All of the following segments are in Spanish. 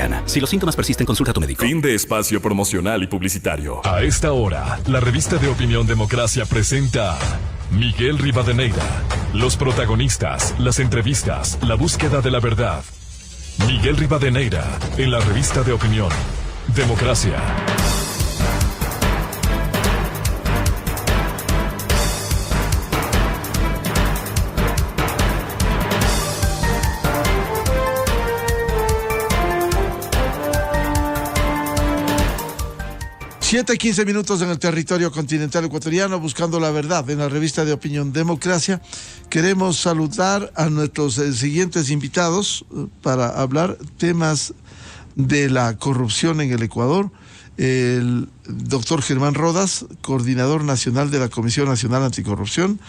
cercana. Si los síntomas persisten, consulta a tu médico. Fin de espacio promocional y publicitario. A esta hora, la revista de opinión Democracia presenta Miguel Rivadeneira. Los protagonistas, las entrevistas, la búsqueda de la verdad. Miguel Rivadeneira, en la revista de opinión Democracia. Siete 15 minutos en el territorio continental ecuatoriano, buscando la verdad en la revista de opinión Democracia. Queremos saludar a nuestros siguientes invitados para hablar temas de la corrupción en el Ecuador. El doctor Germán Rodas, coordinador nacional de la Comisión Nacional Anticorrupción,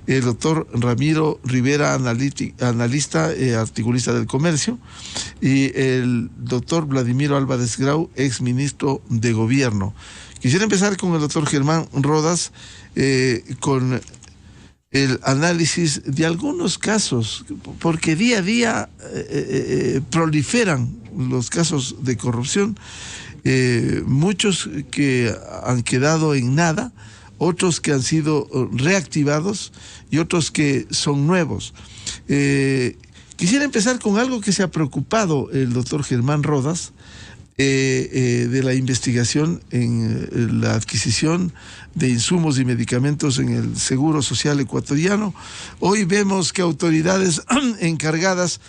el doctor Ramiro Rivera, analista, articulista del comercio, y el doctor Vladimiro Álvarez Grau, ex ministro de Gobierno. Quisiera empezar con el doctor Germán Rodas, con el análisis de algunos casos, porque día a día proliferan los casos de corrupción. Muchos que han quedado en nada, otros que han sido reactivados y otros que son nuevos. Quisiera empezar con algo que se ha preocupado el doctor Germán Rodas, de la investigación en la adquisición de insumos y medicamentos en el Seguro Social ecuatoriano. Hoy vemos que autoridades encargadas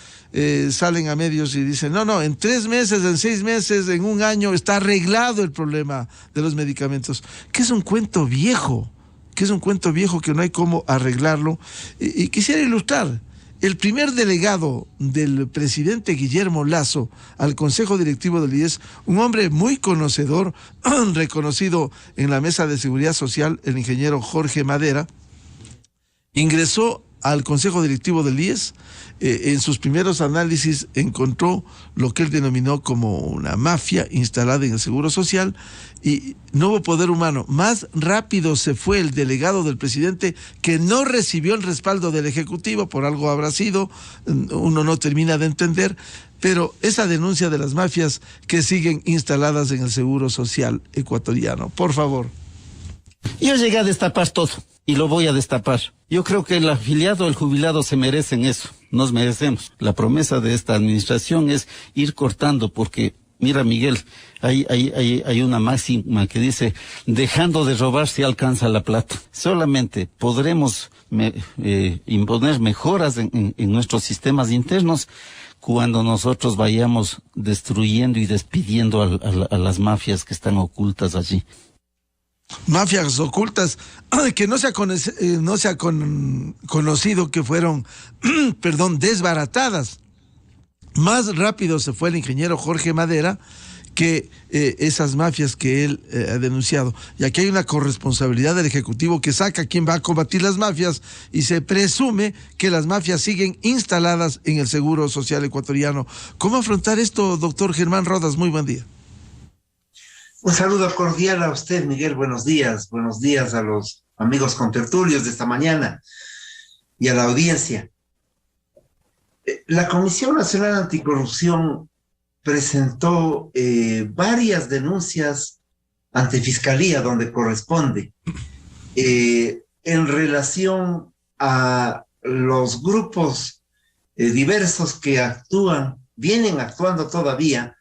salen a medios y dicen, no, en 3 meses, en 6 meses, en 1 año está arreglado el problema de los medicamentos, que es un cuento viejo, que no hay cómo arreglarlo. Y quisiera ilustrar. El primer delegado del presidente Guillermo Lasso al Consejo Directivo del IES, un hombre muy conocedor, reconocido en la Mesa de Seguridad Social, el ingeniero Jorge Madera, ingresó al Consejo Directivo del IES. En sus primeros análisis encontró lo que él denominó como una mafia instalada en el Seguro Social y no hubo poder humano. Más rápido se fue el delegado del presidente, que no recibió el respaldo del Ejecutivo, por algo habrá sido, uno no termina de entender, pero esa denuncia de las mafias que siguen instaladas en el Seguro Social ecuatoriano. Por favor. Yo llegué a destapar todo y lo voy a destapar. Yo creo que el afiliado, el jubilado se merecen eso, nos merecemos. La promesa de esta administración es ir cortando, porque mira, Miguel, hay una máxima que dice, dejando de robar se alcanza la plata. Solamente podremos imponer mejoras en nuestros sistemas internos cuando nosotros vayamos destruyendo y despidiendo a las mafias que están ocultas allí. Mafias ocultas que no se ha conocido que fueron, desbaratadas. Más rápido se fue el ingeniero Jorge Madera que esas mafias que él ha denunciado. Y aquí hay una corresponsabilidad del Ejecutivo que saca a quien va a combatir las mafias, y se presume que las mafias siguen instaladas en el Seguro Social ecuatoriano. ¿Cómo afrontar esto, doctor Germán Rodas? Muy buen día. Un saludo cordial a usted, Miguel. Buenos días a los amigos contertulios de esta mañana y a la audiencia. La Comisión Nacional Anticorrupción presentó varias denuncias ante Fiscalía, donde corresponde, en relación a los grupos diversos que vienen actuando todavía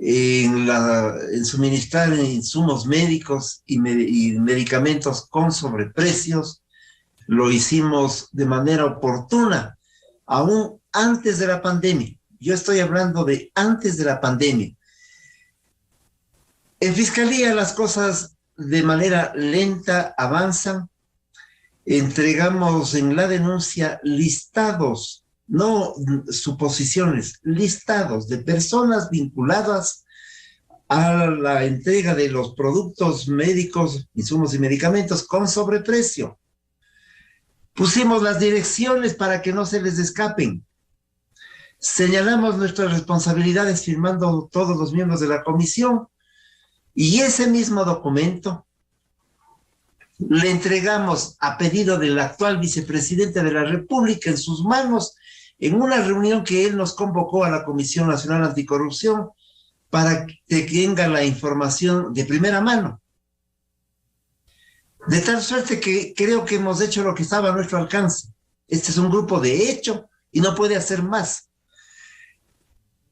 en suministrar insumos médicos y medicamentos con sobreprecios. Lo hicimos de manera oportuna, aún antes de la pandemia. Yo estoy hablando de antes de la pandemia. En Fiscalía las cosas de manera lenta avanzan. Entregamos en la denuncia listados, no suposiciones, listados de personas vinculadas a la entrega de los productos médicos, insumos y medicamentos con sobreprecio. Pusimos las direcciones para que no se les escapen. Señalamos nuestras responsabilidades firmando todos los miembros de la comisión, y ese mismo documento le entregamos a pedido del actual vicepresidente de la República en sus manos, en una reunión que él nos convocó a la Comisión Nacional Anticorrupción, para que tenga la información de primera mano. De tal suerte que creo que hemos hecho lo que estaba a nuestro alcance. Este es un grupo de hecho y no puede hacer más.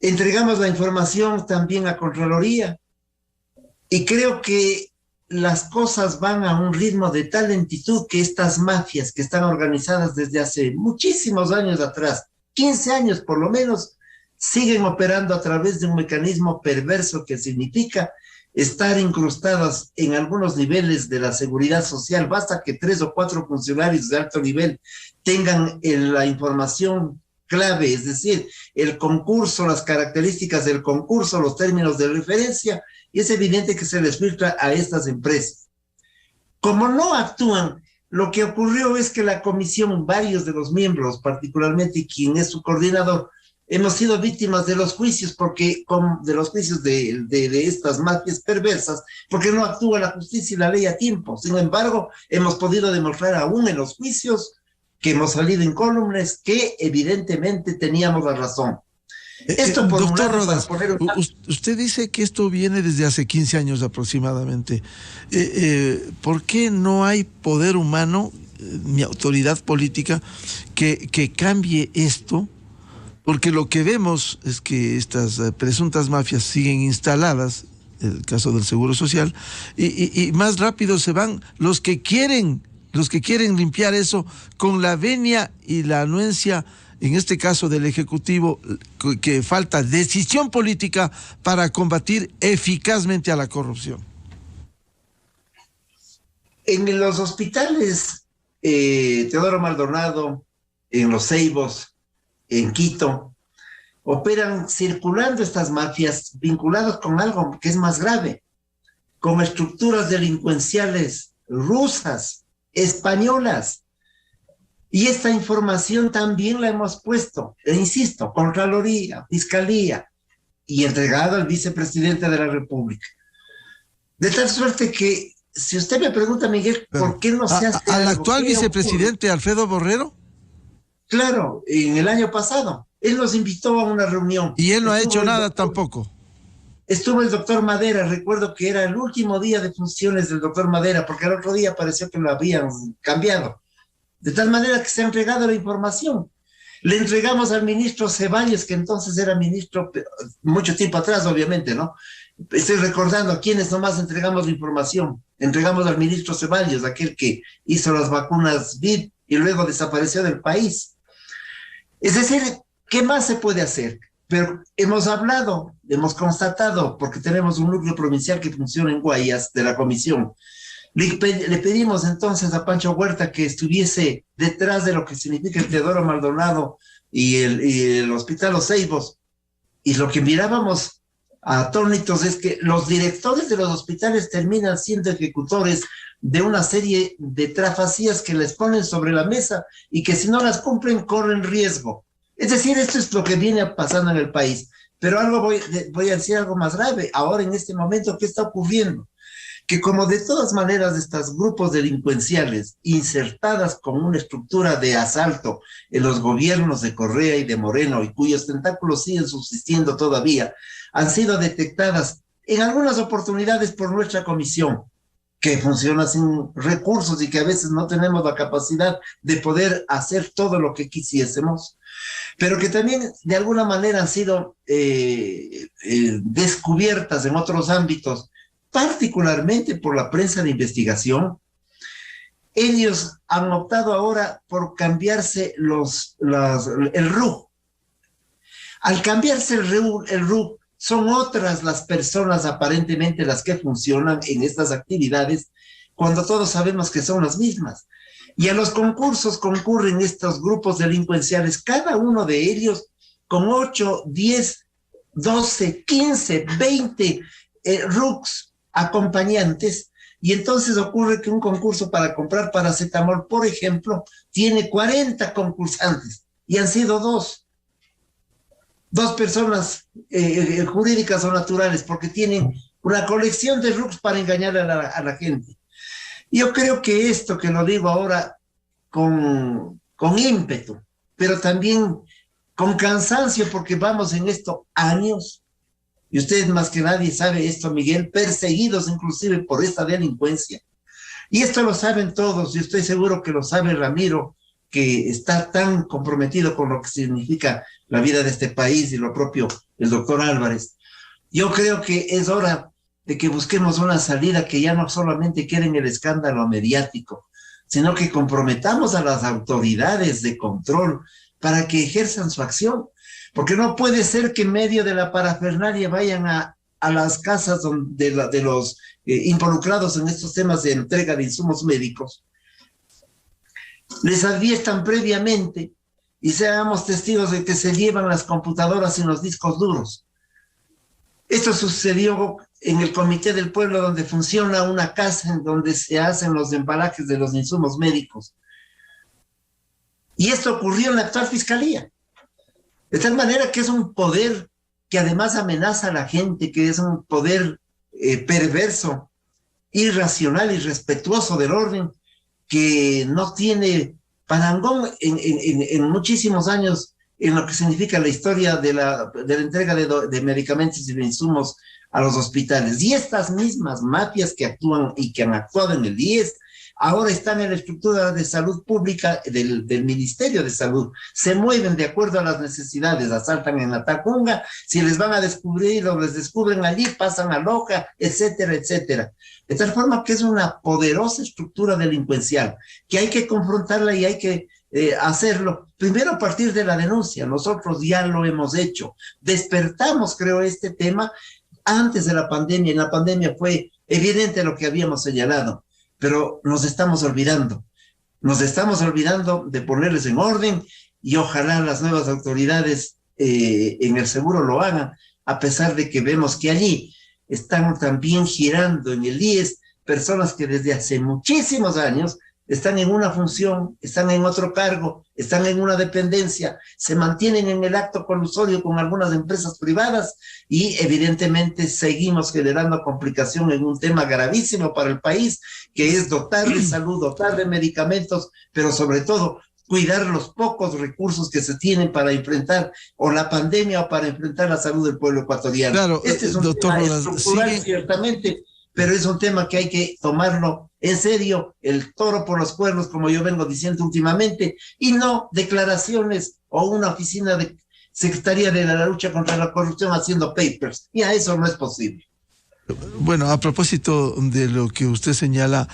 Entregamos la información también a Contraloría y creo que las cosas van a un ritmo de tal lentitud que estas mafias que están organizadas desde hace muchísimos años atrás, 15 años por lo menos, siguen operando a través de un mecanismo perverso que significa estar incrustadas en algunos niveles de la seguridad social. Basta que 3 o 4 funcionarios de alto nivel tengan la información clave, es decir, el concurso, las características del concurso, los términos de referencia, y es evidente que se les filtra a estas empresas. Como no actúan, lo que ocurrió es que la comisión, varios de los miembros, particularmente quien es su coordinador, hemos sido víctimas de los juicios, de los juicios de estas mafias perversas, porque no actúa la justicia y la ley a tiempo. Sin embargo, hemos podido demostrar aún en los juicios que hemos salido incólumes que evidentemente teníamos la razón. Esto por doctor Rodas, usted dice que esto viene desde hace 15 años aproximadamente. ¿Por qué no hay poder humano, ni autoridad política, que cambie esto? Porque lo que vemos es que estas presuntas mafias siguen instaladas, el caso del Seguro Social, y más rápido se van los que quieren limpiar eso con la venia y la anuencia, en este caso del Ejecutivo, que falta decisión política para combatir eficazmente a la corrupción. En los hospitales Teodoro Maldonado, en Los Ceibos, en Quito, operan circulando estas mafias vinculadas con algo que es más grave, con estructuras delincuenciales rusas, españolas. Y esta información también la hemos puesto, e insisto, Contraloría, Fiscalía, y entregado al vicepresidente de la República. De tal suerte que, si usted me pregunta, Miguel, ¿por qué no se hace al algo? actual vicepresidente Alfredo Borrero? Claro, en el año pasado. Él nos invitó a una reunión. Y él no ha hecho nada tampoco. Estuvo el doctor Madera, recuerdo que era el último día de funciones del doctor Madera, porque el otro día pareció que lo habían cambiado. De tal manera que se ha entregado la información. Le entregamos al ministro Ceballos, que entonces era ministro, mucho tiempo atrás, obviamente, ¿no? Estoy recordando a quienes nomás entregamos la información. Entregamos al ministro Ceballos, aquel que hizo las vacunas VID y luego desapareció del país. Es decir, ¿qué más se puede hacer? Pero hemos hablado, hemos constatado, porque tenemos un núcleo provincial que funciona en Guayas, de la comisión. Le pedimos entonces a Pancho Huerta que estuviese detrás de lo que significa el Teodoro Maldonado y el Hospital Los Ceibos. Y lo que mirábamos atónitos es que los directores de los hospitales terminan siendo ejecutores de una serie de trafacías que les ponen sobre la mesa y que si no las cumplen corren riesgo. Es decir, esto es lo que viene pasando en el país. Pero voy a decir algo más grave. Ahora, en este momento, ¿qué está ocurriendo? Que como de todas maneras estos grupos delincuenciales insertadas con una estructura de asalto en los gobiernos de Correa y de Moreno y cuyos tentáculos siguen subsistiendo todavía, han sido detectadas en algunas oportunidades por nuestra comisión, que funciona sin recursos y que a veces no tenemos la capacidad de poder hacer todo lo que quisiésemos, pero que también de alguna manera han sido descubiertas en otros ámbitos, particularmente por la prensa de investigación. Ellos han optado ahora por cambiarse el RUC. Al cambiarse el RUC, son otras las personas aparentemente las que funcionan en estas actividades, cuando todos sabemos que son las mismas. Y a los concursos concurren estos grupos delincuenciales, cada uno de ellos con 8, 10, 12, 15, 20 RUCs acompañantes, y entonces ocurre que un concurso para comprar paracetamol, por ejemplo, tiene 40 concursantes, y han sido dos personas jurídicas o naturales, porque tienen una colección de RUCs para engañar a la gente. Yo creo que esto, que lo digo ahora con ímpetu, pero también con cansancio, porque vamos en esto años, y usted más que nadie sabe esto, Miguel, perseguidos inclusive por esta delincuencia. Y esto lo saben todos, y estoy seguro que lo sabe Ramiro, que está tan comprometido con lo que significa la vida de este país, y lo propio el doctor Álvarez. Yo creo que es hora de que busquemos una salida que ya no solamente quede en el escándalo mediático, sino que comprometamos a las autoridades de control para que ejerzan su acción. Porque no puede ser que en medio de la parafernalia vayan a las casas de los involucrados en estos temas de entrega de insumos médicos, les adviertan previamente y seamos testigos de que se llevan las computadoras y los discos duros. Esto sucedió en el Comité del Pueblo, donde funciona una casa en donde se hacen los embalajes de los insumos médicos. Y esto ocurrió en la actual fiscalía. De tal manera que es un poder que además amenaza a la gente, que es un poder perverso, irracional, irrespetuoso del orden, que no tiene parangón en muchísimos años en lo que significa la historia de la entrega de medicamentos y de insumos a los hospitales. Y estas mismas mafias que actúan y que han actuado en el IES, ahora están en la estructura de salud pública del Ministerio de Salud. Se mueven de acuerdo a las necesidades, asaltan en la Tacunga, si les van a descubrir o les descubren allí, pasan a Loja, etcétera, etcétera. De tal forma que es una poderosa estructura delincuencial, que hay que confrontarla y hay que hacerlo, primero a partir de la denuncia. Nosotros ya lo hemos hecho. Despertamos, creo, este tema antes de la pandemia. En la pandemia fue evidente lo que habíamos señalado, pero nos estamos olvidando de ponerles en orden, y ojalá las nuevas autoridades en el seguro lo hagan, a pesar de que vemos que allí están también girando en el IES personas que desde hace muchísimos años están en una función, están en otro cargo, están en una dependencia, se mantienen en el acto colusorio con algunas empresas privadas, y evidentemente seguimos generando complicación en un tema gravísimo para el país, que es dotar de salud, dotar de medicamentos, pero sobre todo cuidar los pocos recursos que se tienen para enfrentar o la pandemia o para enfrentar la salud del pueblo ecuatoriano. Claro, este es un doctor tema Rodas, estructural, ciertamente, pero es un tema que hay que tomarlo en serio, el toro por los cuernos, como yo vengo diciendo últimamente, y no declaraciones o una oficina de Secretaría de la Lucha contra la Corrupción haciendo papers. Ya eso no es posible. Bueno, a propósito de lo que usted señala,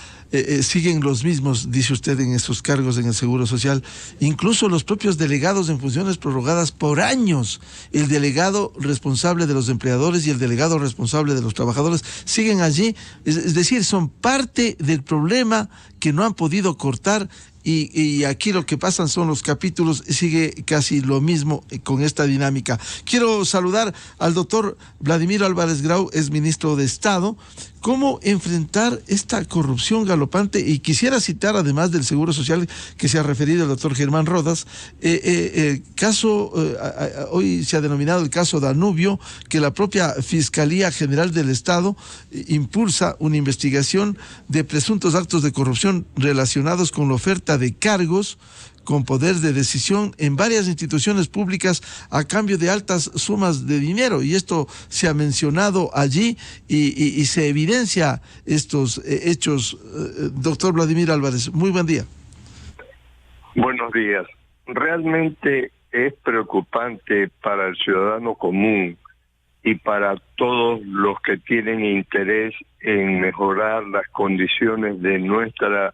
siguen los mismos, dice usted, en esos cargos en el Seguro Social, incluso los propios delegados en funciones prorrogadas por años. El delegado responsable de los empleadores y el delegado responsable de los trabajadores siguen allí, es decir, son parte del problema que no han podido cortar. Y aquí lo que pasan son los capítulos, sigue casi lo mismo con esta dinámica. Quiero saludar al doctor Vladimir Álvarez Grau, es ministro de Estado. ¿Cómo enfrentar esta corrupción galopante? Y quisiera citar, además del Seguro Social que se ha referido el doctor Germán Rodas, el caso, hoy se ha denominado el caso Danubio, que la propia Fiscalía General del Estado impulsa una investigación de presuntos actos de corrupción relacionados con la oferta de cargos con poder de decisión en varias instituciones públicas a cambio de altas sumas de dinero. Y esto se ha mencionado allí y se evidencia estos hechos. Doctor Vladimir Álvarez, muy buen día. Buenos días. Realmente es preocupante para el ciudadano común y para todos los que tienen interés en mejorar las condiciones de nuestra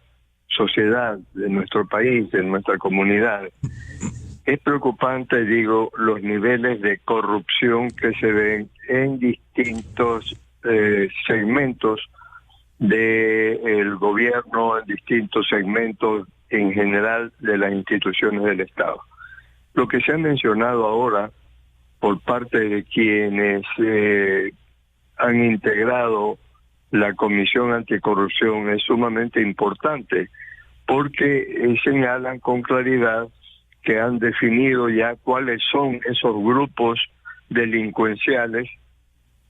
sociedad, de nuestro país, de nuestra comunidad. Es preocupante, digo, los niveles de corrupción que se ven en distintos segmentos del gobierno, en distintos segmentos en general de las instituciones del Estado. Lo que se ha mencionado ahora por parte de quienes han integrado la Comisión Anticorrupción es sumamente importante, porque señalan con claridad que han definido ya cuáles son esos grupos delincuenciales,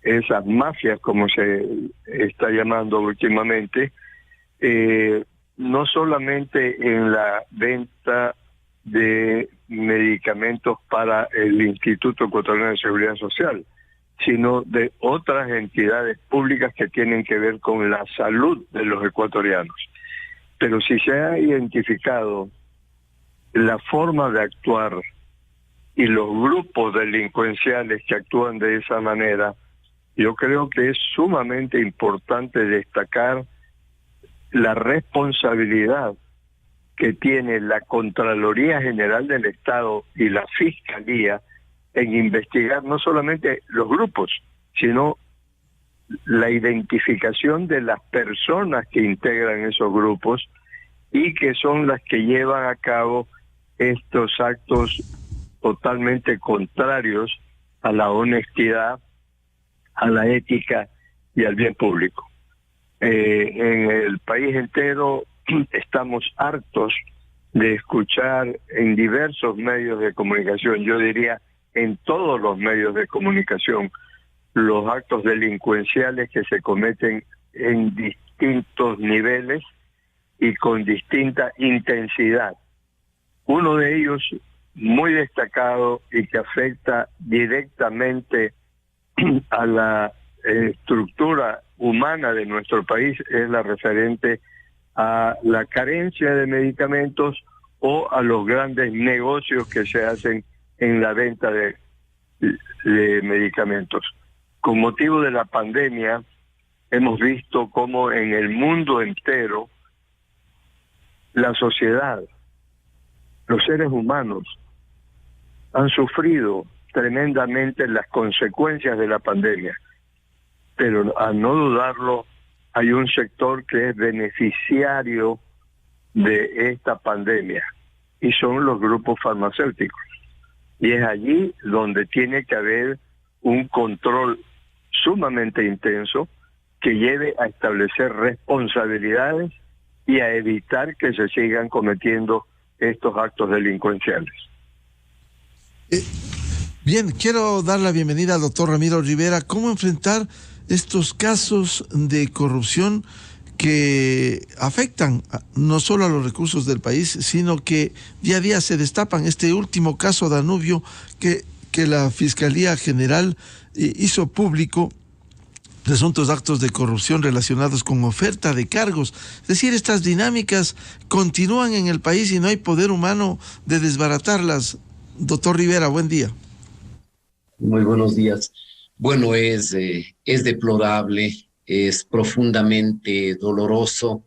esas mafias como se está llamando últimamente, no solamente en la venta de medicamentos para el Instituto Ecuatoriano de Seguridad Social, sino de otras entidades públicas que tienen que ver con la salud de los ecuatorianos. Pero si se ha identificado la forma de actuar y los grupos delincuenciales que actúan de esa manera, yo creo que es sumamente importante destacar la responsabilidad que tiene la Contraloría General del Estado y la Fiscalía en investigar no solamente los grupos, sino la identificación de las personas que integran esos grupos y que son las que llevan a cabo estos actos totalmente contrarios a la honestidad, a la ética y al bien público. En el país entero estamos hartos de escuchar en diversos medios de comunicación, yo diría en todos los medios de comunicación, los actos delincuenciales que se cometen en distintos niveles y con distinta intensidad. Uno de ellos muy destacado y que afecta directamente a la estructura humana de nuestro país es la referente a la carencia de medicamentos o a los grandes negocios que se hacen en la venta de medicamentos. Con motivo de la pandemia, hemos visto cómo en el mundo entero la sociedad, los seres humanos, han sufrido tremendamente las consecuencias de la pandemia. Pero a no dudarlo, hay un sector que es beneficiario de esta pandemia y son los grupos farmacéuticos. Y es allí donde tiene que haber un control sumamente intenso que lleve a establecer responsabilidades y a evitar que se sigan cometiendo estos actos delincuenciales. Bien, quiero dar la bienvenida al doctor Ramiro Rivera. ¿Cómo enfrentar estos casos de corrupción que afectan no solo a los recursos del país, sino que día a día se destapan? Este último caso Danubio que la Fiscalía General hizo público, presuntos actos de corrupción relacionados con oferta de cargos. Es decir, estas dinámicas continúan en el país y no hay poder humano de desbaratarlas. Doctor Rivera, buen día. Muy buenos días. Bueno, es deplorable, es profundamente doloroso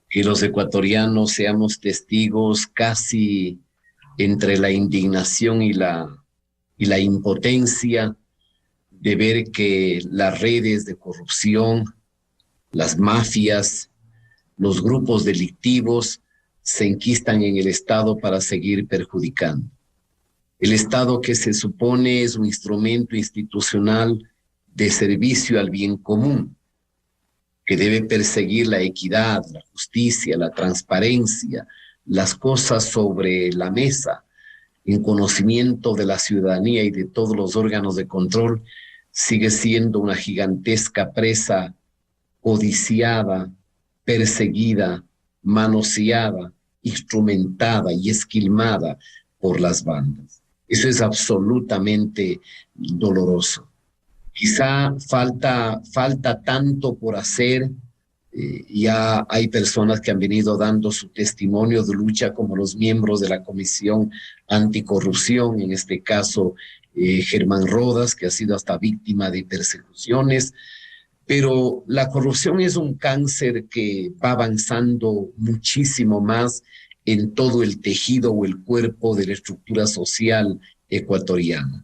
que los ecuatorianos seamos testigos casi entre la indignación y la impotencia de ver que las redes de corrupción, las mafias, los grupos delictivos se enquistan en el Estado para seguir perjudicando. El Estado, que se supone es un instrumento institucional de servicio al bien común, que debe perseguir la equidad, la justicia, la transparencia, las cosas sobre la mesa, en conocimiento de la ciudadanía y de todos los órganos de control, sigue siendo una gigantesca presa codiciada, perseguida, manoseada, instrumentada y esquilmada por las bandas. Eso es absolutamente doloroso. Quizá falta tanto por hacer. Ya hay personas que han venido dando su testimonio de lucha, como los miembros de la Comisión Anticorrupción, en este caso Germán Rodas, que ha sido hasta víctima de persecuciones. Pero la corrupción es un cáncer que va avanzando muchísimo más en todo el tejido o el cuerpo de la estructura social ecuatoriana.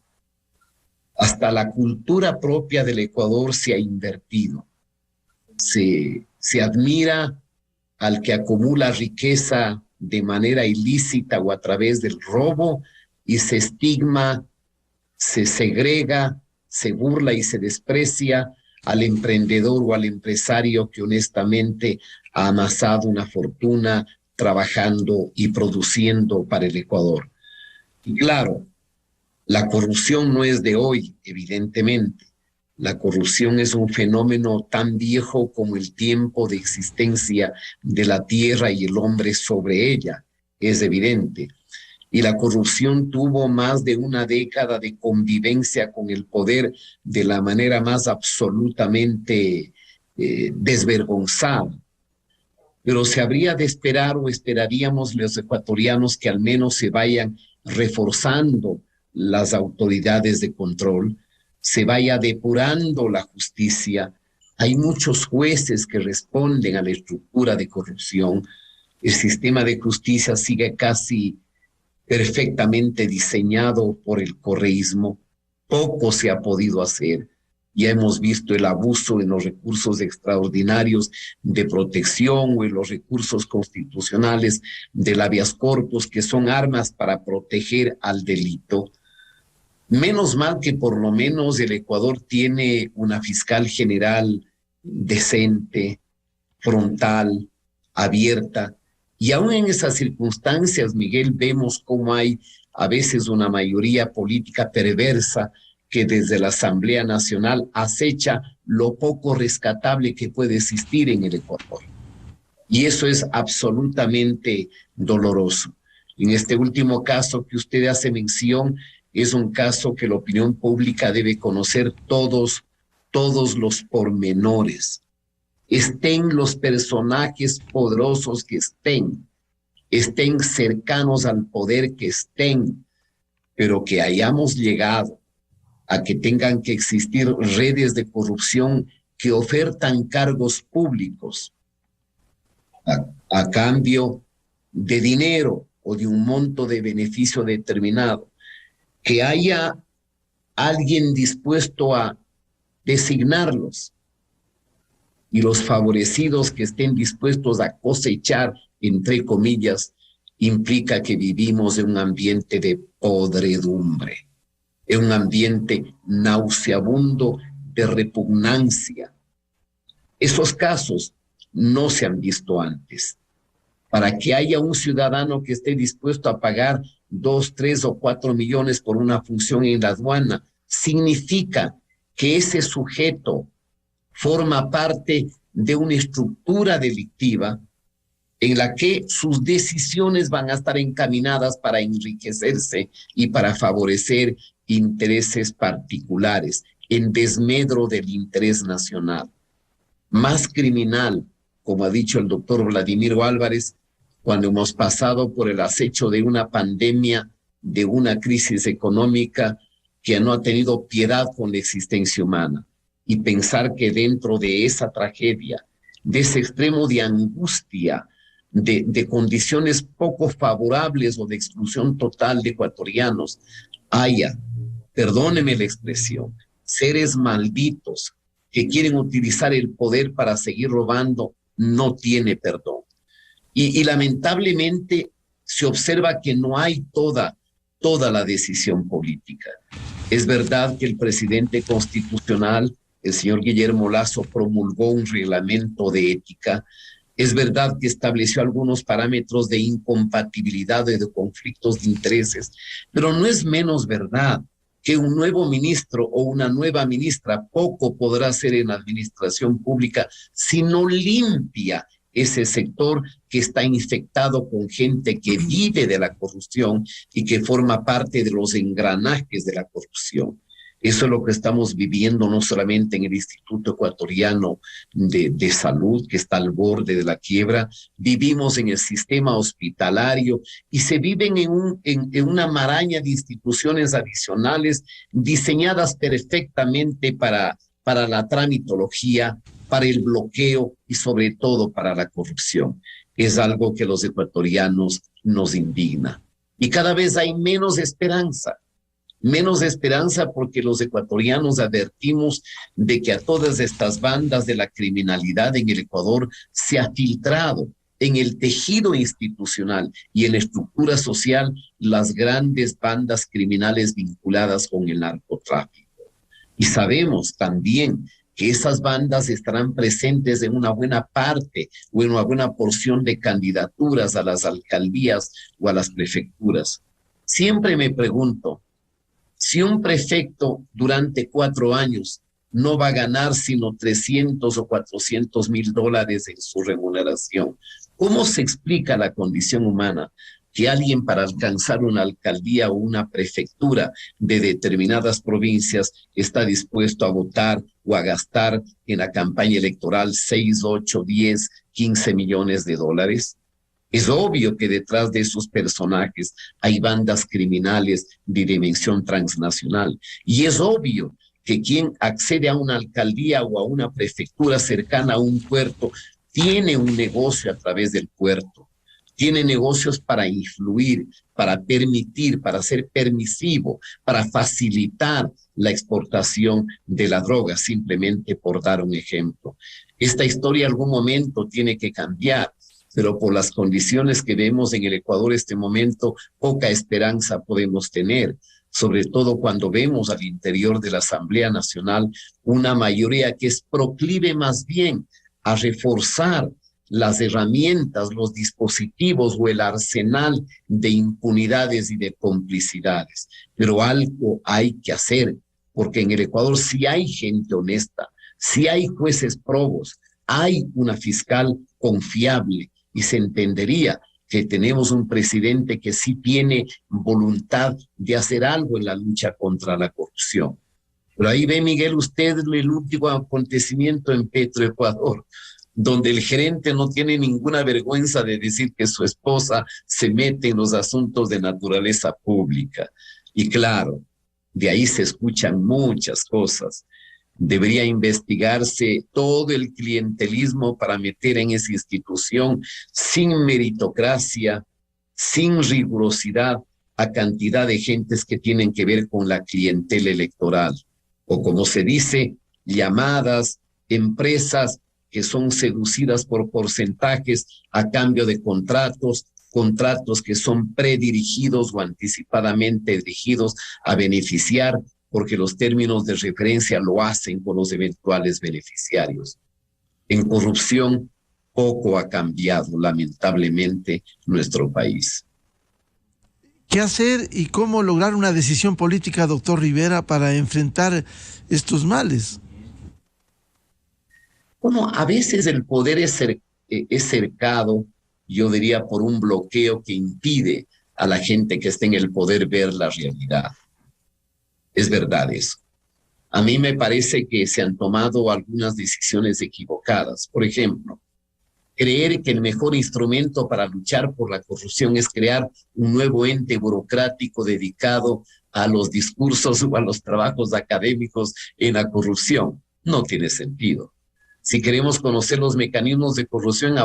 Hasta la cultura propia del Ecuador se ha invertido. Se admira al que acumula riqueza de manera ilícita o a través del robo y se estigma, se segrega, se burla y se desprecia al emprendedor o al empresario que honestamente ha amasado una fortuna trabajando y produciendo para el Ecuador. Y claro, la corrupción no es de hoy, evidentemente. La corrupción es un fenómeno tan viejo como el tiempo de existencia de la tierra y el hombre sobre ella, es evidente. y la corrupción tuvo más de una década de convivencia con el poder de la manera más absolutamente desvergonzada. Pero se habría de esperar, o esperaríamos los ecuatorianos, que al menos se vayan reforzando las autoridades de control, se vaya depurando la justicia. Hay muchos jueces que responden a la estructura de corrupción. El sistema de justicia sigue casi perfectamente diseñado por el correísmo. Poco se ha podido hacer. Ya hemos visto el abuso en los recursos extraordinarios de protección o en los recursos constitucionales del habeas corpus, que son armas para proteger al delito. Menos mal que por lo menos el Ecuador tiene una fiscal general decente, frontal, abierta. Y aún en esas circunstancias, Miguel, vemos cómo hay a veces una mayoría política perversa que desde la Asamblea Nacional acecha lo poco rescatable que puede existir en el Ecuador. Y eso es absolutamente doloroso. En este último caso que usted hace mención, es un caso que la opinión pública debe conocer todos los pormenores. Estén los personajes poderosos que estén cercanos al poder que estén, pero que hayamos llegado a que tengan que existir redes de corrupción que ofertan cargos públicos a cambio de dinero o de un monto de beneficio determinado, que haya alguien dispuesto a designarlos y los favorecidos que estén dispuestos a cosechar, entre comillas, implica que vivimos en un ambiente de podredumbre, en un ambiente nauseabundo de repugnancia. Esos casos no se han visto antes. Para que haya un ciudadano que esté dispuesto a pagar 2, 3 o 4 millones por una función en la aduana, significa que ese sujeto forma parte de una estructura delictiva en la que sus decisiones van a estar encaminadas para enriquecerse y para favorecer intereses particulares, en desmedro del interés nacional. Más criminal, como ha dicho el doctor Vladimiro Álvarez, cuando hemos pasado por el acecho de una pandemia, de una crisis económica que no ha tenido piedad con la existencia humana, y pensar que dentro de esa tragedia, de ese extremo de angustia, de condiciones poco favorables o de exclusión total de ecuatorianos, haya, perdóneme la expresión, seres malditos que quieren utilizar el poder para seguir robando, no tiene perdón. Y lamentablemente se observa que no hay toda la decisión política. Es verdad que el presidente constitucional, el señor Guillermo Lasso, promulgó un reglamento de ética. Es verdad que estableció algunos parámetros de incompatibilidad y de conflictos de intereses, pero no es menos verdad que un nuevo ministro o una nueva ministra poco podrá hacer en la administración pública si no limpia ese sector que está infectado con gente que vive de la corrupción y que forma parte de los engranajes de la corrupción. Eso es lo que estamos viviendo no solamente en el Instituto Ecuatoriano de Salud, que está al borde de la quiebra, vivimos en el sistema hospitalario y se viven en una maraña de instituciones adicionales diseñadas perfectamente para la tramitología, para el bloqueo y sobre todo para la corrupción. Es algo que los ecuatorianos nos indigna. Y cada vez hay menos esperanza porque los ecuatorianos advertimos de que a todas estas bandas de la criminalidad en el Ecuador se ha filtrado en el tejido institucional y en la estructura social las grandes bandas criminales vinculadas con el narcotráfico. Y sabemos también que esas bandas estarán presentes en una buena parte o en una buena porción de candidaturas a las alcaldías o a las prefecturas. Siempre me pregunto, si un prefecto durante 4 años no va a ganar sino 300 o 400 mil dólares en su remuneración, ¿cómo se explica la condición humana que alguien para alcanzar una alcaldía o una prefectura de determinadas provincias está dispuesto a votar o a gastar en la campaña electoral 6, 8, 10, 15 millones de dólares? Es obvio que detrás de esos personajes hay bandas criminales de dimensión transnacional. Y es obvio que quien accede a una alcaldía o a una prefectura cercana a un puerto tiene un negocio a través del puerto. Tiene negocios para influir, para permitir, para ser permisivo, para facilitar la exportación de la droga, simplemente por dar un ejemplo. Esta historia en algún momento tiene que cambiar, pero por las condiciones que vemos en el Ecuador en este momento, poca esperanza podemos tener, sobre todo cuando vemos al interior de la Asamblea Nacional una mayoría que es proclive más bien a reforzar las herramientas, los dispositivos o el arsenal de impunidades y de complicidades. Pero algo hay que hacer, porque en el Ecuador sí hay gente honesta, sí hay jueces probos, hay una fiscal confiable y se entendería que tenemos un presidente que sí tiene voluntad de hacer algo en la lucha contra la corrupción. Pero ahí ve, Miguel, usted el último acontecimiento en Petroecuador, donde el gerente no tiene ninguna vergüenza de decir que su esposa se mete en los asuntos de naturaleza pública. Y claro, de ahí se escuchan muchas cosas. Debería investigarse todo el clientelismo para meter en esa institución sin meritocracia, sin rigurosidad, a cantidad de gentes que tienen que ver con la clientela electoral. O como se dice, llamadas empresas que son seducidas por porcentajes a cambio de contratos que son predirigidos o anticipadamente dirigidos a beneficiar, porque los términos de referencia lo hacen con los eventuales beneficiarios. En corrupción, poco ha cambiado, lamentablemente, nuestro país. ¿Qué hacer y cómo lograr una decisión política, doctor Rivera, para enfrentar estos males? Bueno, a veces el poder es cercado, yo diría, por un bloqueo que impide a la gente que está en el poder ver la realidad. Es verdad eso. A mí me parece que se han tomado algunas decisiones equivocadas. Por ejemplo, creer que el mejor instrumento para luchar por la corrupción es crear un nuevo ente burocrático dedicado a los discursos o a los trabajos académicos en la corrupción. No tiene sentido. Si queremos conocer los mecanismos de corrupción,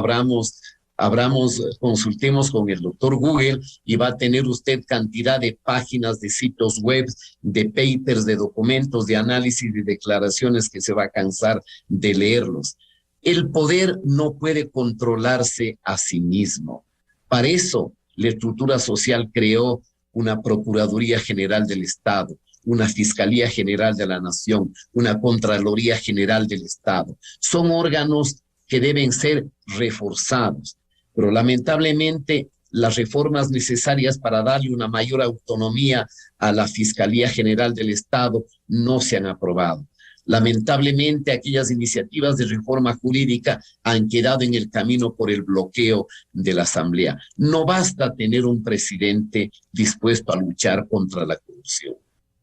consultemos con el doctor Google y va a tener usted cantidad de páginas, de sitios web, de papers, de documentos, de análisis, de declaraciones que se va a cansar de leerlos. El poder no puede controlarse a sí mismo. Para eso, la estructura social creó una Procuraduría General del Estado, una Fiscalía General de la Nación, una Contraloría General del Estado. Son órganos que deben ser reforzados, pero lamentablemente las reformas necesarias para darle una mayor autonomía a la Fiscalía General del Estado no se han aprobado. Lamentablemente, aquellas iniciativas de reforma jurídica han quedado en el camino por el bloqueo de la Asamblea. No basta tener un presidente dispuesto a luchar contra la corrupción.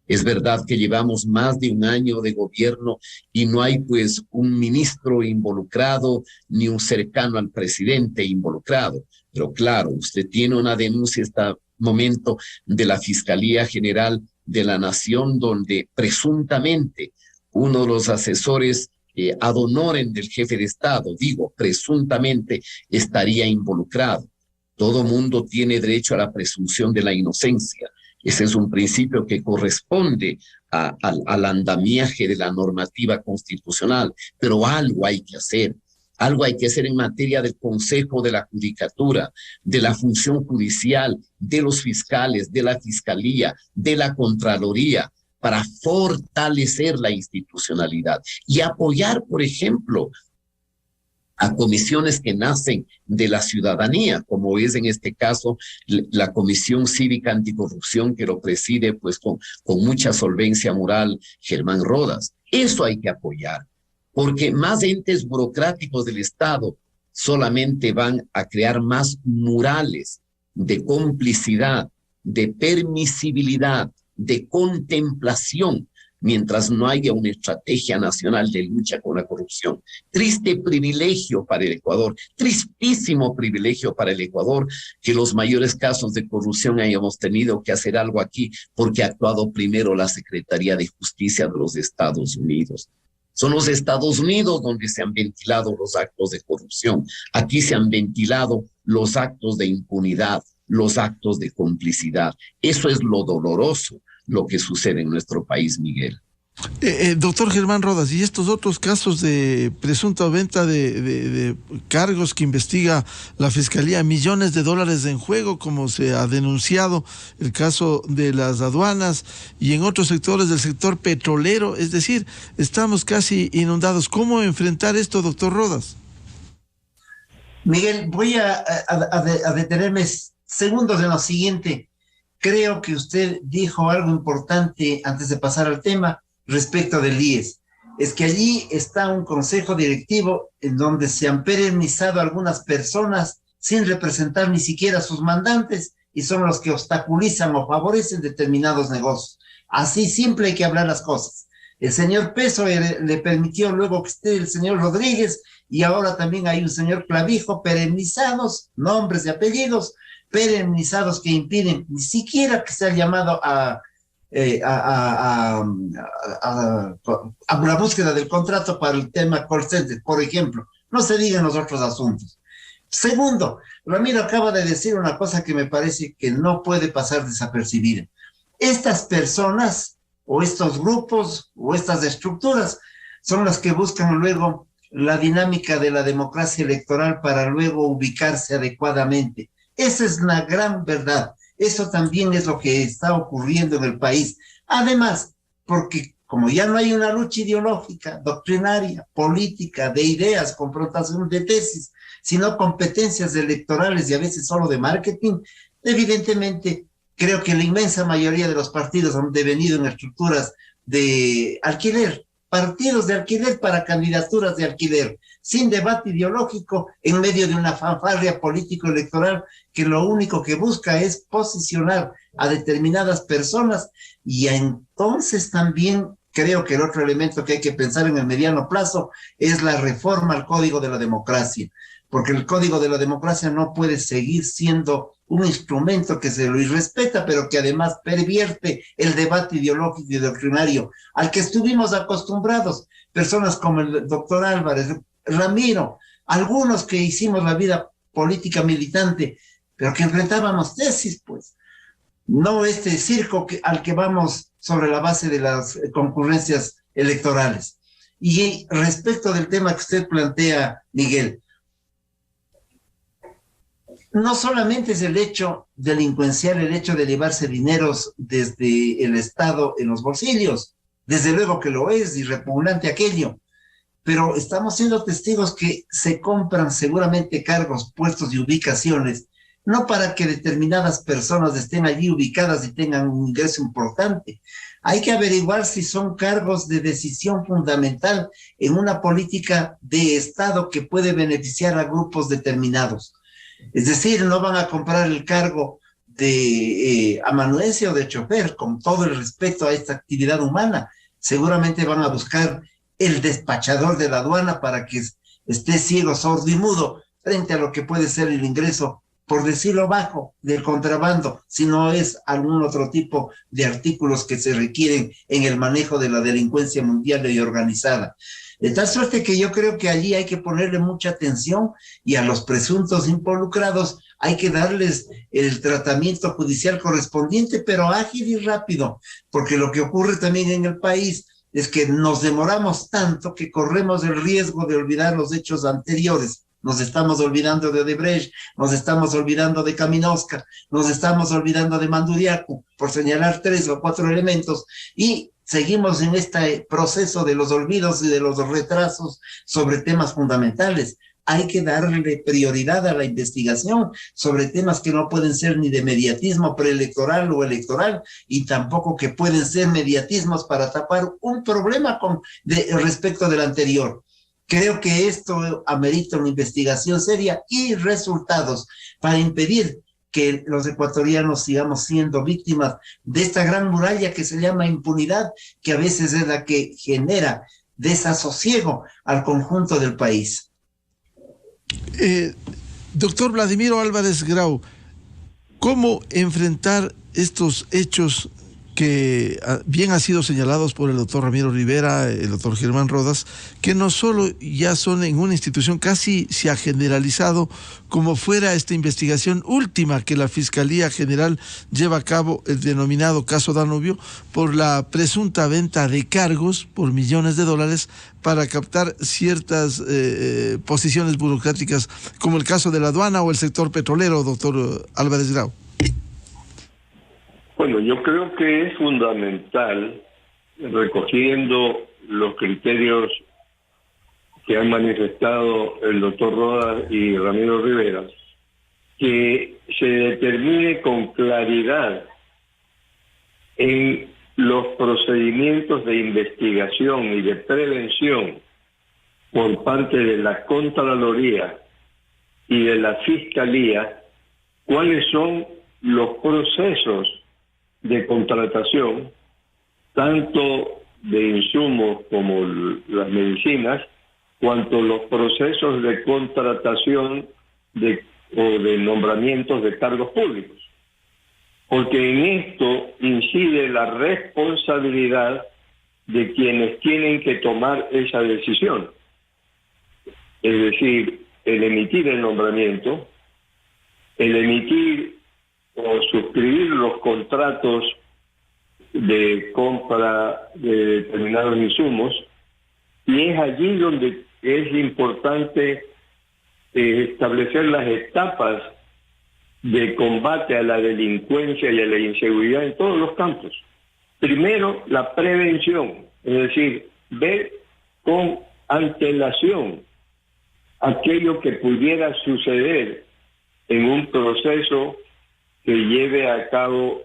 Es verdad que llevamos más de un año de gobierno y no hay pues un ministro involucrado ni un cercano al presidente involucrado. Pero claro, usted tiene una denuncia en este momento de la Fiscalía General de la Nación donde presuntamente uno de los asesores ad honorem del jefe de Estado, digo, presuntamente estaría involucrado. Todo mundo tiene derecho a la presunción de la inocencia. Ese es un principio que corresponde al andamiaje de la normativa constitucional, pero algo hay que hacer. Algo hay que hacer en materia del Consejo de la Judicatura, de la función judicial, de los fiscales, de la Fiscalía, de la Contraloría, para fortalecer la institucionalidad y apoyar, por ejemplo, a comisiones que nacen de la ciudadanía, como es en este caso la Comisión Cívica Anticorrupción, que lo preside pues con mucha solvencia moral Germán Rodas. Eso hay que apoyar, porque más entes burocráticos del Estado solamente van a crear más murales de complicidad, de permisibilidad, de contemplación, mientras no haya una estrategia nacional de lucha con la corrupción. Triste privilegio para el Ecuador, tristísimo privilegio para el Ecuador, que los mayores casos de corrupción hayamos tenido que hacer algo aquí porque ha actuado primero la Secretaría de Justicia de los Estados Unidos. Son los Estados Unidos donde se han ventilado los actos de corrupción. Aquí se han ventilado los actos de impunidad, los actos de complicidad. Eso es lo doloroso, lo que sucede en nuestro país, Miguel. Doctor Germán Rodas, y estos otros casos de presunta venta de cargos que investiga la Fiscalía, millones de dólares en juego, como se ha denunciado el caso de las aduanas y en otros sectores del sector petrolero, es decir, estamos casi inundados. ¿Cómo enfrentar esto, doctor Rodas? Miguel, voy a detenerme segundos en lo siguiente. Creo que usted dijo algo importante antes de pasar al tema respecto del IES. Es que allí está un consejo directivo en donde se han permisado algunas personas sin representar ni siquiera a sus mandantes y son los que obstaculizan o favorecen determinados negocios. Así simple hay que hablar las cosas. El señor Peso le permitió luego que esté el señor Rodríguez y ahora también hay un señor Clavijo, permisados, nombres y apellidos, permisados que impiden ni siquiera que sea llamado a la búsqueda del contrato para el tema call center, por ejemplo. No se digan los otros asuntos. Segundo, Ramiro acaba de decir una cosa que me parece que no puede pasar desapercibida. Estas personas o estos grupos o estas estructuras son las que buscan luego la dinámica de la democracia electoral para luego ubicarse adecuadamente. Esa es la gran verdad. Eso también es lo que está ocurriendo en el país. Además, porque como ya no hay una lucha ideológica, doctrinaria, política, de ideas, confrontación de tesis, sino competencias electorales y a veces solo de marketing, evidentemente creo que la inmensa mayoría de los partidos han devenido en estructuras de alquiler, partidos de alquiler para candidaturas de alquiler, sin debate ideológico, en medio de una fanfarria político-electoral que lo único que busca es posicionar a determinadas personas. Y entonces también creo que el otro elemento que hay que pensar en el mediano plazo es la reforma al Código de la Democracia, porque el Código de la Democracia no puede seguir siendo un instrumento que se lo irrespeta, pero que además pervierte el debate ideológico y doctrinario al que estuvimos acostumbrados, personas como el doctor Álvarez, Ramiro, algunos que hicimos la vida política militante, pero que enfrentábamos tesis, pues, no este circo al que vamos sobre la base de las concurrencias electorales. Y respecto del tema que usted plantea, Miguel, no solamente es el hecho delincuencial, el hecho de llevarse dineros desde el Estado en los bolsillos, desde luego que lo es y repugnante aquello, pero estamos siendo testigos que se compran seguramente cargos, puestos y ubicaciones, no para que determinadas personas estén allí ubicadas y tengan un ingreso importante. Hay que averiguar si son cargos de decisión fundamental en una política de Estado que puede beneficiar a grupos determinados. Es decir, no van a comprar el cargo de amanuense o de chofer, con todo el respeto a esta actividad humana. Seguramente van a buscar el despachador de la aduana para que esté ciego, sordo y mudo frente a lo que puede ser el ingreso, por decirlo bajo, del contrabando, si no es algún otro tipo de artículos que se requieren en el manejo de la delincuencia mundial y organizada. De tal suerte que yo creo que allí hay que ponerle mucha atención y a los presuntos involucrados hay que darles el tratamiento judicial correspondiente, pero ágil y rápido, porque lo que ocurre también en el país es que nos demoramos tanto que corremos el riesgo de olvidar los hechos anteriores. Nos estamos olvidando de Odebrecht, nos estamos olvidando de Kaminowska, nos estamos olvidando de Manduriaku, por señalar 3 o 4 elementos, y seguimos en este proceso de los olvidos y de los retrasos sobre temas fundamentales. Hay que darle prioridad a la investigación sobre temas que no pueden ser ni de mediatismo preelectoral o electoral, y tampoco que pueden ser mediatismos para tapar un problema respecto del anterior. Creo que esto amerita una investigación seria y resultados para impedir que los ecuatorianos sigamos siendo víctimas de esta gran muralla que se llama impunidad, que a veces es la que genera desasosiego al conjunto del país. Doctor Vladimiro Álvarez Grau, ¿cómo enfrentar estos hechos que bien han sido señalados por el doctor Ramiro Rivera, el doctor Germán Rodas, que no solo ya son en una institución, casi se ha generalizado como fuera esta investigación última que la Fiscalía General lleva a cabo, el denominado caso Danubio, por la presunta venta de cargos por millones de dólares para captar ciertas posiciones burocráticas, como el caso de la aduana o el sector petrolero, doctor Álvarez Grau? Bueno, yo creo que es fundamental, recogiendo los criterios que han manifestado el doctor Rodas y Ramiro Rivera, que se determine con claridad en los procedimientos de investigación y de prevención por parte de la Contraloría y de la Fiscalía cuáles son los procesos de contratación, tanto de insumos como las medicinas, cuanto los procesos de contratación o de nombramientos de cargos públicos. Porque en esto incide la responsabilidad de quienes tienen que tomar esa decisión. Es decir, el emitir el nombramiento, el emitir o suscribir los contratos de compra de determinados insumos, y es allí donde es importante establecer las etapas de combate a la delincuencia y a la inseguridad en todos los campos. Primero, la prevención, es decir, ver con antelación aquello que pudiera suceder en un proceso que lleve a cabo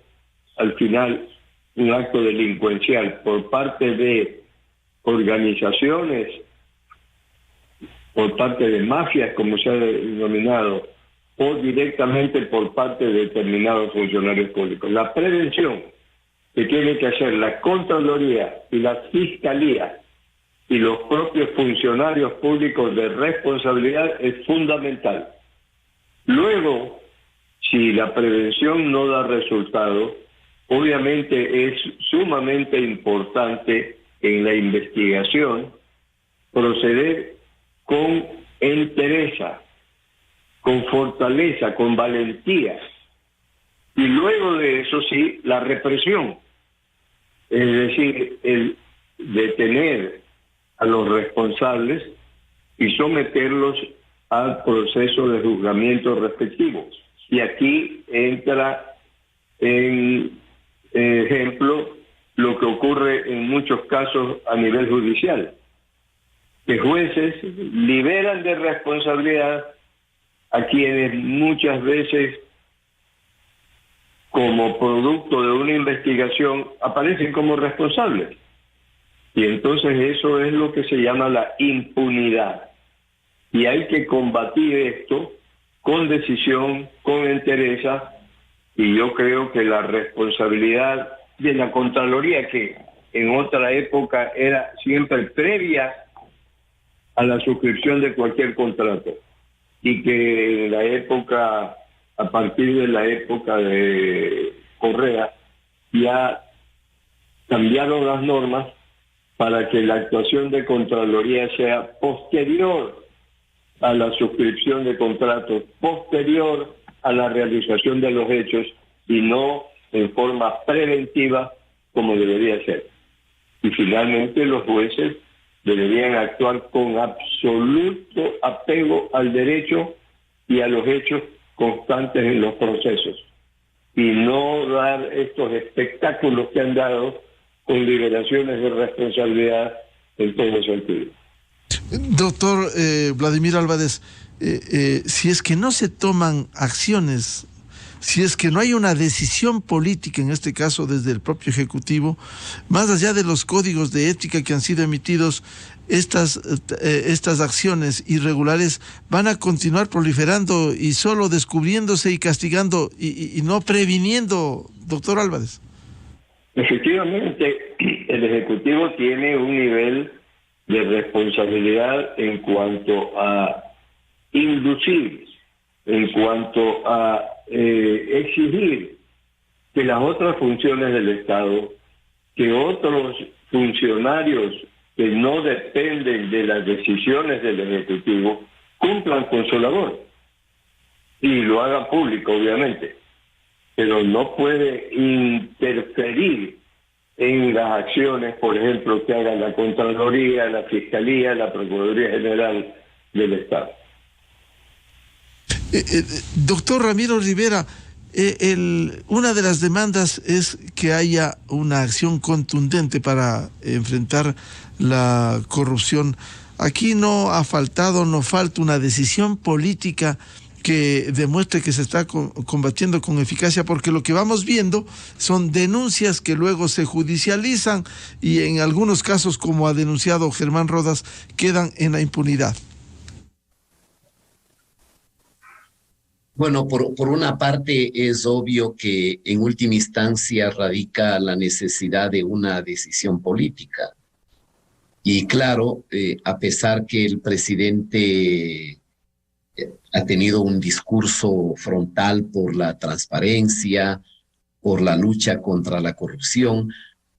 al final un acto delincuencial por parte de organizaciones, por parte de mafias, como se ha denominado, o directamente por parte de determinados funcionarios públicos. La prevención que tiene que hacer la Contraloría y la Fiscalía y los propios funcionarios públicos de responsabilidad es fundamental. Luego, si la prevención no da resultado, obviamente es sumamente importante en la investigación proceder con entereza, con fortaleza, con valentía. Y luego de eso sí, la represión. Es decir, el detener a los responsables y someterlos al proceso de juzgamiento respectivo. Y aquí entra en ejemplo lo que ocurre en muchos casos a nivel judicial, que jueces liberan de responsabilidad a quienes muchas veces, como producto de una investigación, aparecen como responsables. Y entonces eso es lo que se llama la impunidad. Y hay que combatir esto con decisión, con entereza, y yo creo que la responsabilidad de la Contraloría, que en otra época era siempre previa a la suscripción de cualquier contrato, y que en la época, a partir de la época de Correa, ya cambiaron las normas para que la actuación de Contraloría sea posterior a la suscripción de contratos, posterior a la realización de los hechos y no en forma preventiva como debería ser. Y finalmente los jueces deberían actuar con absoluto apego al derecho y a los hechos constantes en los procesos y no dar estos espectáculos que han dado con liberaciones de responsabilidad en todo sentido. Doctor Vladimir Álvarez, si es que no se toman acciones, si es que no hay una decisión política, en este caso desde el propio Ejecutivo, más allá de los códigos de ética que han sido emitidos, estas acciones irregulares van a continuar proliferando y solo descubriéndose y castigando y no previniendo, doctor Álvarez? Efectivamente, el Ejecutivo tiene un nivel de responsabilidad en cuanto a inducir, en cuanto a exigir que las otras funciones del Estado, que otros funcionarios que no dependen de las decisiones del Ejecutivo, cumplan con su labor y lo hagan público, obviamente, pero no puede interferir en las acciones, por ejemplo, que haga la Contraloría, la Fiscalía, la Procuraduría General del Estado. Doctor Ramiro Rivera, una de las demandas es que haya una acción contundente para enfrentar la corrupción. Aquí no falta una decisión política que demuestre que se está combatiendo con eficacia, porque lo que vamos viendo son denuncias que luego se judicializan y en algunos casos, como ha denunciado Germán Rodas, quedan en la impunidad. Bueno, por una parte es obvio que en última instancia radica la necesidad de una decisión política. Y claro, a pesar que el presidente ha tenido un discurso frontal por la transparencia, por la lucha contra la corrupción,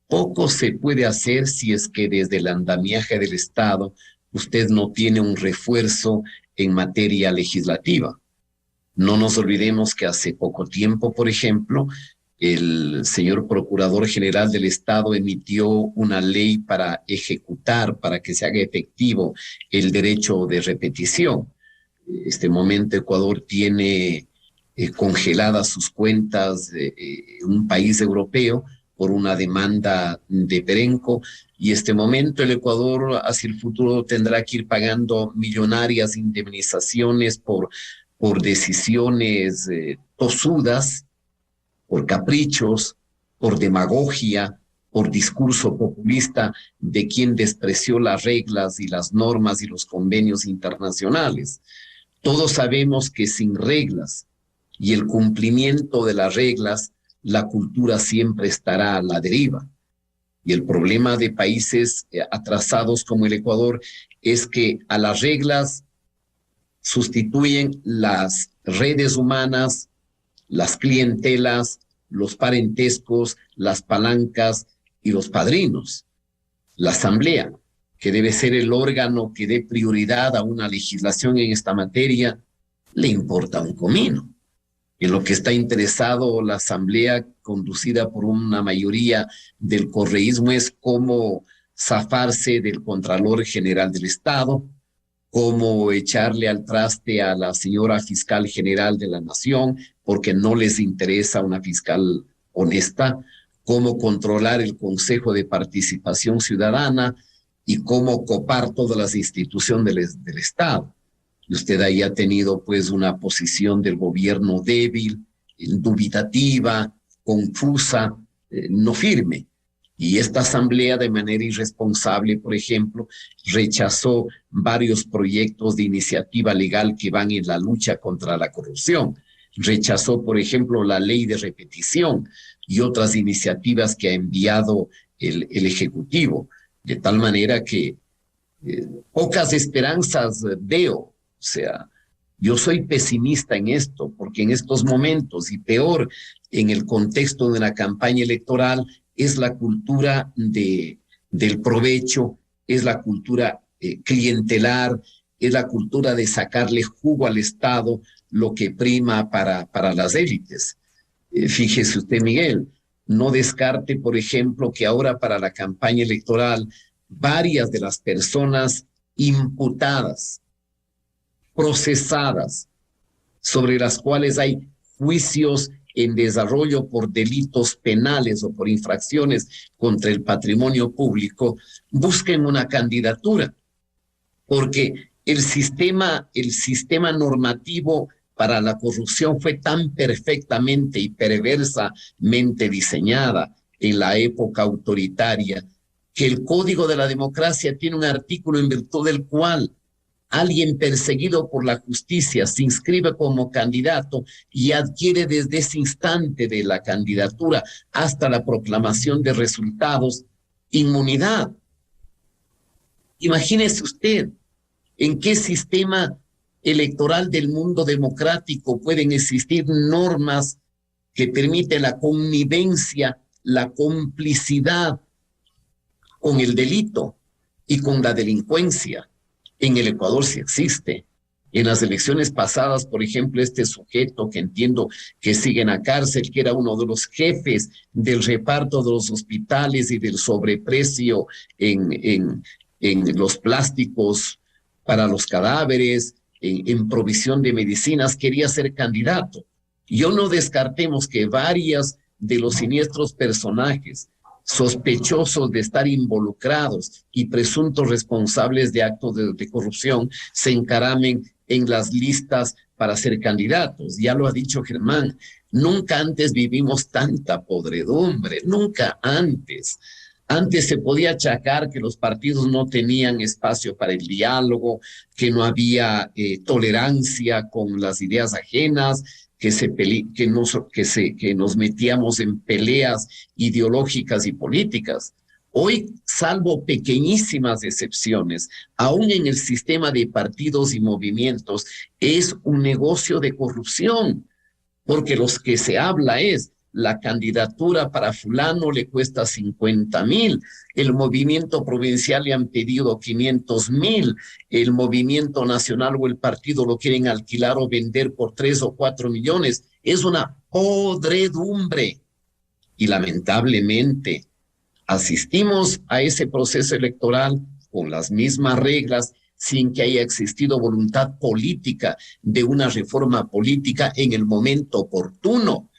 poco se puede hacer si es que desde el andamiaje del Estado usted no tiene un refuerzo en materia legislativa. No nos olvidemos que hace poco tiempo, por ejemplo, el señor Procurador General del Estado emitió una ley para ejecutar, para que se haga efectivo el derecho de repetición. En este momento Ecuador tiene congeladas sus cuentas en un país europeo por una demanda de Perenco, y este momento el Ecuador hacia el futuro tendrá que ir pagando millonarias indemnizaciones por decisiones tosudas, por caprichos, por demagogia, por discurso populista de quien despreció las reglas y las normas y los convenios internacionales. Todos sabemos que sin reglas y el cumplimiento de las reglas, la cultura siempre estará a la deriva. Y el problema de países atrasados como el Ecuador es que a las reglas sustituyen las redes humanas, las clientelas, los parentescos, las palancas y los padrinos. La Asamblea, que debe ser el órgano que dé prioridad a una legislación en esta materia, le importa un comino. En lo que está interesado la Asamblea, conducida por una mayoría del correísmo, es cómo zafarse del Contralor General del Estado, cómo echarle al traste a la señora Fiscal General de la Nación, porque no les interesa una fiscal honesta, cómo controlar el Consejo de Participación Ciudadana y cómo copar todas las instituciones del Estado. Y usted ahí ha tenido pues una posición del gobierno débil, dubitativa, confusa, no firme. Y esta asamblea de manera irresponsable, por ejemplo, rechazó varios proyectos de iniciativa legal que van en la lucha contra la corrupción. Rechazó, por ejemplo, la ley de repetición y otras iniciativas que ha enviado el Ejecutivo. De tal manera que pocas esperanzas veo. O sea, yo soy pesimista en esto, porque en estos momentos, y peor en el contexto de una campaña electoral, es la cultura del provecho, es la cultura clientelar, es la cultura de sacarle jugo al Estado, lo que prima para las élites. Fíjese usted, Miguel, no descarte, por ejemplo, que ahora para la campaña electoral, varias de las personas imputadas, procesadas, sobre las cuales hay juicios en desarrollo por delitos penales o por infracciones contra el patrimonio público, busquen una candidatura, porque el sistema normativo para la corrupción fue tan perfectamente y perversamente diseñada en la época autoritaria que el Código de la Democracia tiene un artículo en virtud del cual alguien perseguido por la justicia se inscribe como candidato y adquiere desde ese instante de la candidatura hasta la proclamación de resultados inmunidad. Imagínese usted en qué sistema electoral del mundo democrático pueden existir normas que permiten la connivencia, la complicidad con el delito y con la delincuencia. En el Ecuador sí existe. En las elecciones pasadas, por ejemplo, este sujeto que entiendo que sigue en la cárcel, que era uno de los jefes del reparto de los hospitales y del sobreprecio en los plásticos para los cadáveres, en provisión de medicinas, quería ser candidato. Yo no descartemos que varias de los siniestros personajes sospechosos de estar involucrados y presuntos responsables de actos de corrupción se encaramen en las listas para ser candidatos. Ya lo ha dicho Germán, nunca antes vivimos tanta podredumbre, nunca antes. Antes se podía achacar que los partidos no tenían espacio para el diálogo, que no había tolerancia con las ideas ajenas, que nos metíamos en peleas ideológicas y políticas. Hoy, salvo pequeñísimas excepciones, aún en el sistema de partidos y movimientos, es un negocio de corrupción, porque los que se habla es la candidatura para fulano le cuesta 50,000, el movimiento provincial le han pedido 500,000, el movimiento nacional o el partido lo quieren alquilar o vender por 3 o 4 millones. Es una podredumbre. Y lamentablemente asistimos a ese proceso electoral con las mismas reglas, sin que haya existido voluntad política de una reforma política en el momento oportuno,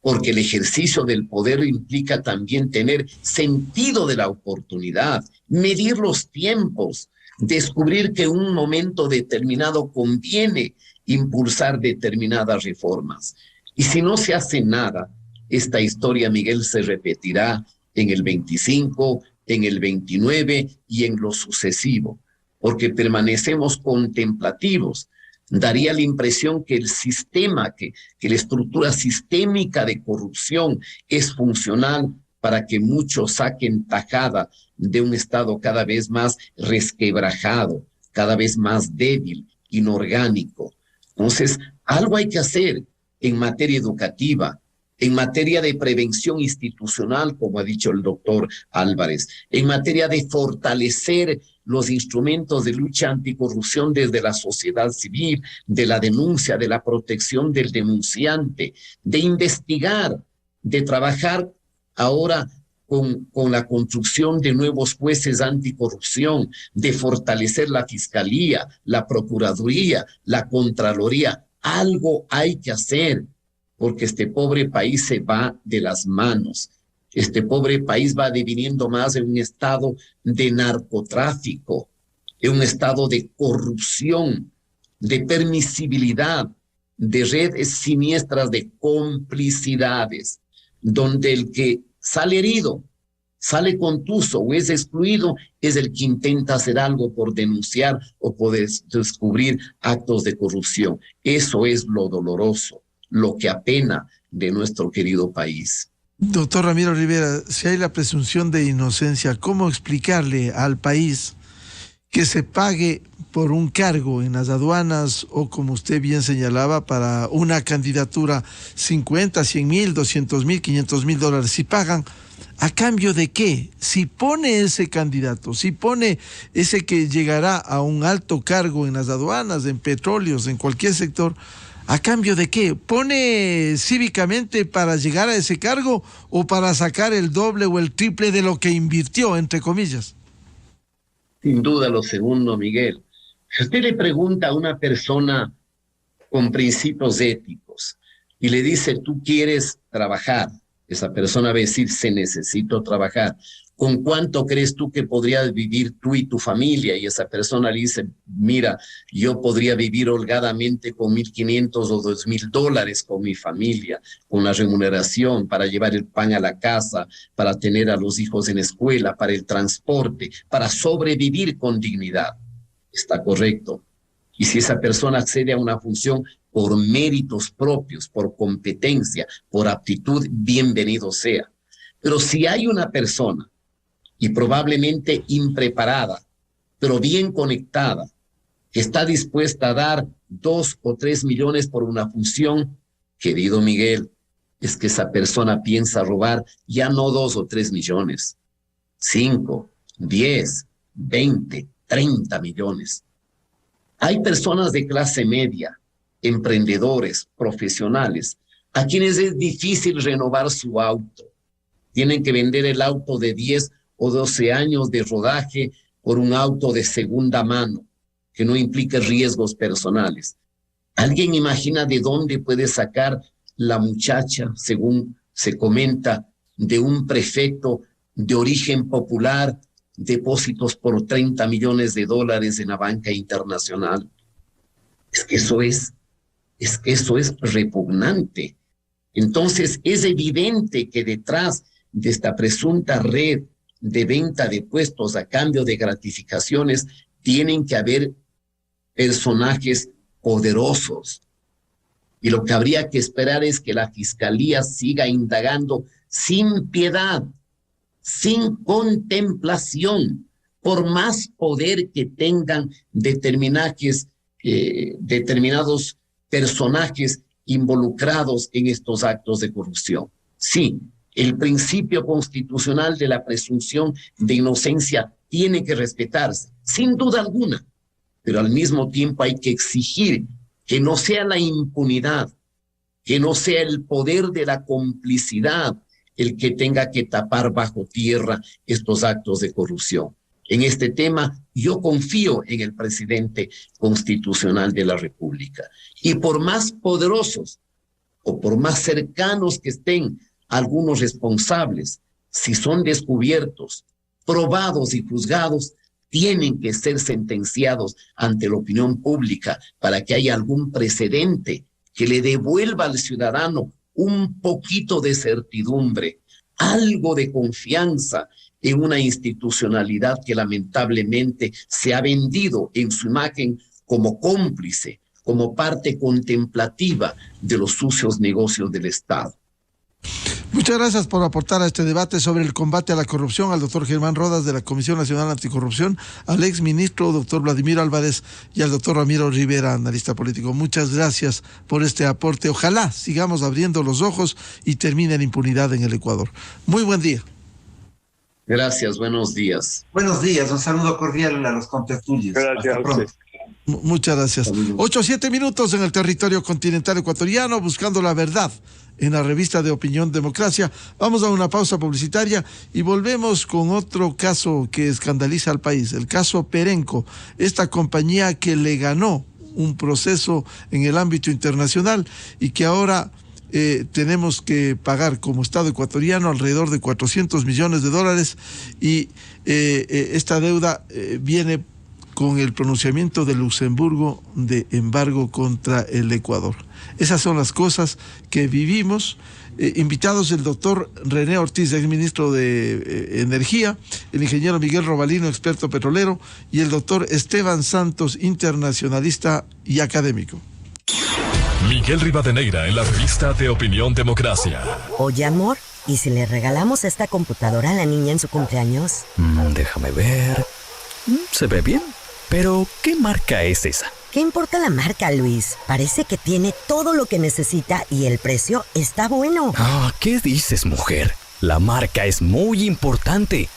porque el ejercicio del poder implica también tener sentido de la oportunidad, medir los tiempos, descubrir que en un momento determinado conviene impulsar determinadas reformas. Y si no se hace nada, esta historia, Miguel, se repetirá en el 25, en el 29 y en lo sucesivo, porque permanecemos contemplativos. Daría la impresión que el sistema, que la estructura sistémica de corrupción es funcional para que muchos saquen tajada de un Estado cada vez más resquebrajado, cada vez más débil, inorgánico. Entonces, algo hay que hacer en materia educativa, en materia de prevención institucional, como ha dicho el doctor Álvarez, en materia de fortalecer los instrumentos de lucha anticorrupción desde la sociedad civil, de la denuncia, de la protección del denunciante, de investigar, de trabajar ahora con la construcción de nuevos jueces anticorrupción, de fortalecer la Fiscalía, la Procuraduría, la Contraloría. Algo hay que hacer, porque este pobre país se va de las manos. Este pobre país va deviniendo más en un estado de narcotráfico, en un estado de corrupción, de permisibilidad, de redes siniestras de complicidades, donde el que sale herido, sale contuso o es excluido, es el que intenta hacer algo por denunciar o por descubrir actos de corrupción. Eso es lo doloroso, lo que apena de nuestro querido país. Doctor Ramiro Rivera, si hay la presunción de inocencia, ¿cómo explicarle al país que se pague por un cargo en las aduanas o, como usted bien señalaba, para una candidatura 50, 100,000, 200,000, 500,000 dólares? Si pagan, ¿a cambio de qué? Si pone ese candidato, si pone ese que llegará a un alto cargo en las aduanas, en petróleos, en cualquier sector, ¿a cambio de qué? ¿Pone cívicamente para llegar a ese cargo o para sacar el doble o el triple de lo que invirtió, entre comillas? Sin duda lo segundo, Miguel. Si usted le pregunta a una persona con principios éticos y le dice, ¿tú quieres trabajar? Esa persona va a decir, se necesito trabajar. ¿Con cuánto crees tú que podrías vivir tú y tu familia? Y esa persona le dice, mira, yo podría vivir holgadamente con $1,500 o $2,000 con mi familia, con la remuneración para llevar el pan a la casa, para tener a los hijos en escuela, para el transporte, para sobrevivir con dignidad. Está correcto. Y si esa persona accede a una función por méritos propios, por competencia, por aptitud, bienvenido sea. Pero si hay una persona, y probablemente impreparada, pero bien conectada, que está dispuesta a dar 2 o 3 millones por una función, querido Miguel, es que esa persona piensa robar ya no 2 o 3 millones, 5, 10, 20, 30 millones. Hay personas de clase media, emprendedores, profesionales, a quienes es difícil renovar su auto. Tienen que vender el auto de 10 o 12 años de rodaje por un auto de segunda mano, que no implique riesgos personales. ¿Alguien imagina de dónde puede sacar la muchacha, según se comenta, de un prefecto de origen popular, depósitos por $30 millones en la banca internacional? Es que eso es repugnante. Entonces, es evidente que detrás de esta presunta red de venta de puestos a cambio de gratificaciones tienen que haber personajes poderosos. Y lo que habría que esperar es que la Fiscalía siga indagando sin piedad, sin contemplación, por más poder que tengan determinados personajes involucrados en estos actos de corrupción. Sí, el principio constitucional de la presunción de inocencia tiene que respetarse, sin duda alguna, pero al mismo tiempo hay que exigir que no sea la impunidad, que no sea el poder de la complicidad el que tenga que tapar bajo tierra estos actos de corrupción. En este tema, yo confío en el presidente constitucional de la República. Y por más poderosos o por más cercanos que estén algunos responsables, si son descubiertos, probados y juzgados, tienen que ser sentenciados ante la opinión pública para que haya algún precedente que le devuelva al ciudadano un poquito de certidumbre, algo de confianza en una institucionalidad que lamentablemente se ha vendido en su imagen como cómplice, como parte contemplativa de los sucios negocios del Estado. Muchas gracias por aportar a este debate sobre el combate a la corrupción al doctor Germán Rodas de la Comisión Nacional Anticorrupción, al exministro doctor Vladimir Álvarez y al doctor Ramiro Rivera, analista político. Muchas gracias por este aporte. Ojalá sigamos abriendo los ojos y termine la impunidad en el Ecuador. Muy buen día. Gracias, buenos días. Buenos días, un saludo cordial a los contertulios. Gracias. Hasta pronto. Muchas gracias. 8-7 minutos en el territorio continental ecuatoriano, buscando la verdad en la revista de Opinión Democracia. Vamos a una pausa publicitaria y volvemos con otro caso que escandaliza al país, el caso Perenco, esta compañía que le ganó un proceso en el ámbito internacional y que ahora tenemos que pagar como Estado ecuatoriano alrededor de $400 millones y esta deuda viene con el pronunciamiento de Luxemburgo de embargo contra el Ecuador. Esas son las cosas que vivimos. Invitados el doctor René Ortiz, exministro de Energía, el ingeniero Miguel Robalino, experto petrolero, y el doctor Esteban Santos, internacionalista y académico. Miguel Rivadeneira en la revista de Opinión Democracia. Oye, amor, ¿y si le regalamos esta computadora a la niña en su cumpleaños? Déjame ver. Se ve bien. Pero, ¿qué marca es esa? ¿Qué importa la marca, Luis? Parece que tiene todo lo que necesita y el precio está bueno. ¿Qué dices, mujer? La marca es muy importante.